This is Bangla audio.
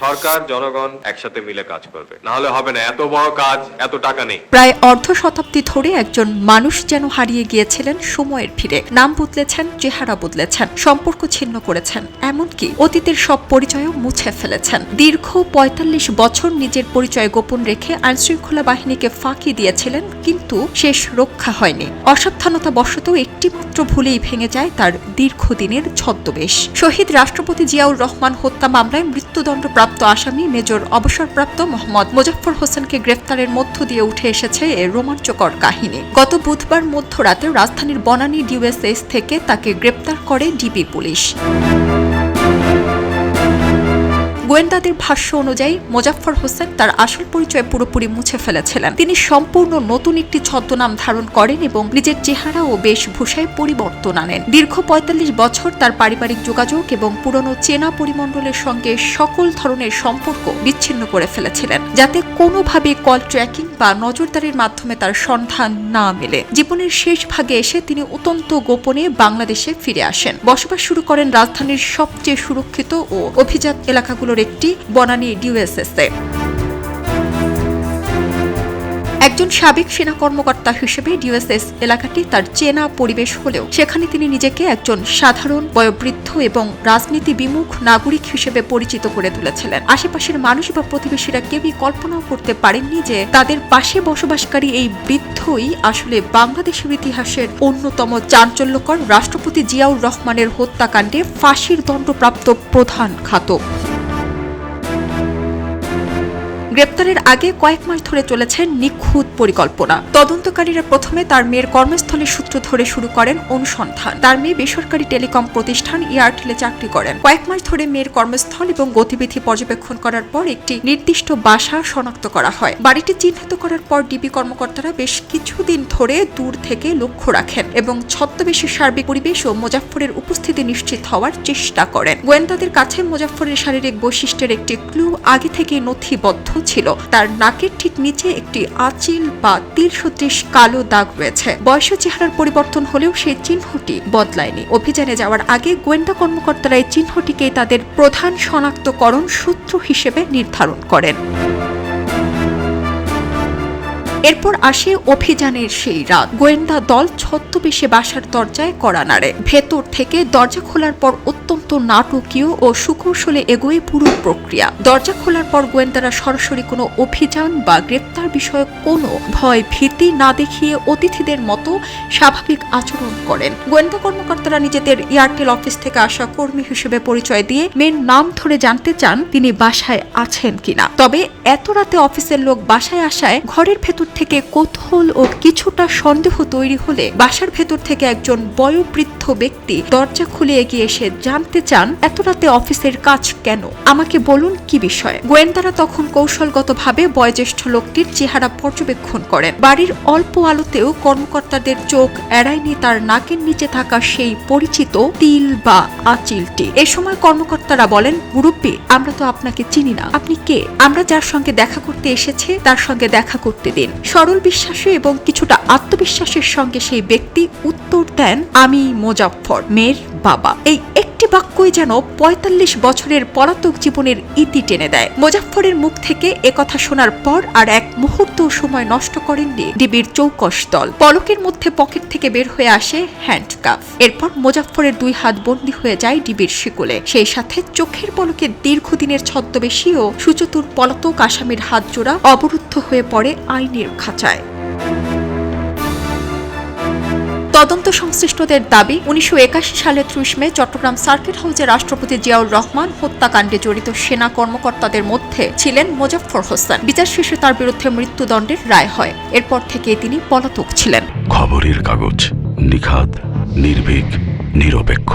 সরকার জনগণ একসাথে মিলে কাজ করবে, না হলে হবে না। এত বড় কাজ, এত টাকা নেই। প্রায় অর্ধ শতাব্দী ধরে একজন মানুষ যেন হারিয়ে গিয়েছিলেন সময়ের ভিড়ে। নাম বদলেছেন, চেহারা বদলেছেন, সম্পর্ক ছিন্ন করেছেন, এমনকি অতীতের সব পরিচয়ও মুছে ফেলেছেন। দীর্ঘ ৪৫ বছর নিজের পরিচয় গোপন রেখে আইনশৃঙ্খলা বাহিনীকে ফাঁকি দিয়েছিলেন, কিন্তু শেষ রক্ষা হয়নি। অসাবধানতা বশত একটিমাত্র ভুলেই ভেঙে যায় তার দীর্ঘদিনের ছদ্মবেশ। শহীদ রাষ্ট্রপতি জিয়াউর রহমান হত্যা মামলায় মৃত্যুদণ্ডপ্রাপ্ত আসামি মেজর অবসরপ্রাপ্ত মোহাম্মদ মোজাফফর হোসেনকে গ্রেফতারের মধ্য দিয়ে উঠে এসেছে এ রোমাঞ্চকর কাহিনী। গত বুধবার মধ্যরাতে রাজধানীর বনানী ডিওএসএস থেকে তাকে গ্রেপ্তার করে ডিবি পুলিশ। গোয়েন্দাদের ভাষ্য অনুযায়ী মোজাফফর হোসেন তার আসল পরিচয় পুরোপুরি মুছে ফেলেছিলেন। তিনি সম্পূর্ণ নতুন একটি ছদ্মনাম ধারণ করেন এবং নিজের চেহারা ও বেশভূষায় পরিবর্তন আনেন। দীর্ঘ ৪৫ বছর তার পারিবারিক যোগাযোগ এবং পুরনো চেনা পরিমণ্ডলের সঙ্গে সকল ধরনের সম্পর্ক বিচ্ছিন্ন করে ফেলেছিলেন, যাতে কোনোভাবে কল ট্র্যাকিং বা নজরদারির মাধ্যমে তার সন্ধান না মেলে। জীবনের শেষ ভাগে এসে তিনি অত্যন্ত গোপনে বাংলাদেশে ফিরে আসেন। বসবাস শুরু করেন রাজধানীর সবচেয়ে সুরক্ষিত ও অভিজাত এলাকাগুলোর একটি বনানী ডিওএসএসে। একজন সাবেক সেনা কর্মকর্তা হিসেবে ডিওএসএস এলাকাটি তার চেনা পরিবেশ হলেও সেখানে তিনি নিজেকে একজন সাধারণ বয়োবৃদ্ধ এবং রাজনীতি বিমুখ নাগরিক হিসেবে পরিচিত করে তুলেছিলেন। আশেপাশের মানুষ বা প্রতিবেশীরা কেউই কল্পনাও করতে পারেননি যে তাদের পাশে বসবাসকারী এই বৃদ্ধই আসলে বাংলাদেশের ইতিহাসের অন্যতম চাঞ্চল্যকর রাষ্ট্রপতি জিয়াউর রহমানের হত্যাকাণ্ডে ফাঁসির দণ্ডপ্রাপ্ত প্রধান ঘাতক। গ্রেপ্তারের আগে কয়েক মাস ধরে চলেছে নিখুঁত পরিকল্পনা। তদন্তকারীরা প্রথমে তার মেয়ের কর্মস্থলের সূত্র ধরে শুরু করেন অনুসন্ধান। তার মেয়ে বেসরকারি টেলিকম প্রতিষ্ঠান এয়ারটেলে চাকরি করেন। কয়েক মাস ধরে মেয়ের কর্মস্থল এবং গতিবিধি পর্যবেক্ষণ করার পর একটি নির্দিষ্ট বাসা শনাক্ত করা হয়। বাড়িটি চিহ্নিত করার পর ডিবি কর্মকর্তারা বেশ কিছুদিন ধরে দূর থেকে লক্ষ্য রাখেন এবং ছদ্মবেশের সার্বিক পরিবেশ ও মোজাফফরের উপস্থিতি নিশ্চিত হওয়ার চেষ্টা করেন। গোয়েন্দাদের কাছে মোজাফফরের শারীরিক বৈশিষ্ট্যের একটি ক্লু আগে থেকে নথিবদ্ধ ছিল। তার নাকের ঠিক নিচে একটি আঁচিল বা তীর সদৃশ কালো দাগ রয়েছে। বয়স ও চেহারার পরিবর্তন হলেও সেই চিহ্নটি বদলায়নি। অভিযানে যাওয়ার আগে গোয়েন্দা কর্মকর্তারা এই চিহ্নটিকে তাদের প্রধান শনাক্তকরণ সূত্র হিসেবে নির্ধারণ করেন। এরপর আসে অভিযানের সেই রাত। গোয়েন্দা দল ছদ্মবেশে বাসার দরজায় কড়া নাড়ে। ভেতর থেকে দরজা খোলার পর অত্যন্ত নাটকীয় ও সুকৌশলে এগোয় পুরো প্রক্রিয়া। দরজা খোলার পর গোয়েন্দারা সরাসরি কোনো অভিযান বা গ্রেপ্তার বিষয়ক কোনো ভয় ভীতি না দেখিয়ে অতিথিদের মতো স্বাভাবিক আচরণ করেন। গোয়েন্দা কর্মকর্তারা নিজেদের এয়ারটেল অফিস থেকে আসা কর্মী হিসেবে পরিচয় দিয়ে মেয়ের নাম ধরে জানতে চান তিনি বাসায় আছেন কিনা। তবে এত রাতে অফিসের লোক বাসায় আসায় ঘরের ভেতর থেকে কৌতূহল ও কিছুটা সন্দেহ তৈরি হলে বাসার ভেতর থেকে একজন বয়োবৃদ্ধ ব্যক্তি দরজা খুলে এগিয়ে এসে জানতে চান এত রাতে অফিসের কাজ কেন, আমাকে বলুন কি বিষয়। গোয়েন্দারা তখন কৌশলগতভাবে বয়োজ্যেষ্ঠ লোকটির চেহারা পর্যবেক্ষণ করেন। বাড়ির অল্প আলোতেও কর্মকর্তাদের চোখ এড়ায়নি তার নাকের নিচে থাকা সেই পরিচিত তিল বা আঁচিলটি। এ সময় কর্মকর্তারা বলেন, মুরব্বী, আমরা তো আপনাকে চিনি না, আপনি কে? আমরা যার সঙ্গে দেখা করতে এসেছে তার সঙ্গে দেখা করতে দিন। সরল বিশ্বাসী এবং কিছুটা আত্মবিশ্বাসের সঙ্গে সেই ব্যক্তি উত্তর দেন, আমি মোজাফফর, মেয়ের বাবা। এই একটি বাক্যই যেন ৪৫ বছরের পলাতক জীবনের ইতি টেনে দেয়। মোজাফফরের মুখ থেকে একথা শোনার পর আর এক মুহূর্ত সময় নষ্ট করেননি ডিবির চৌকস দল। পলকের মধ্যে পকেট থেকে বের হয়ে আসে হ্যান্ডকাফ। এরপর মোজাফফরের 2 হাত বন্দী হয়ে যায় ডিবির শিকলে। সেই সাথে চোখের পলকে দীর্ঘদিনের ছদ্মবেশী ও সুচতুর পলাতক আসামির হাত জোড়া অবরুদ্ধ হয়ে পড়ে আইনের খাঁচায়। তদন্ত সংশ্লিষ্টদের দাবি, ১৯৮১ সালের ৩০ মে চট্টগ্রাম সার্কিট হাউসে রাষ্ট্রপতি জিয়াউর রহমান হত্যাকাণ্ডে জড়িত সেনা কর্মকর্তাদের মধ্যে ছিলেন মোজাফফর হোসেন। বিচার শেষে তার বিরুদ্ধে মৃত্যুদণ্ডের রায় হয়। এরপর থেকে তিনি পলাতক ছিলেন। খবরের কাগজ, নিখাত, নির্ভীক, নিরপেক্ষ।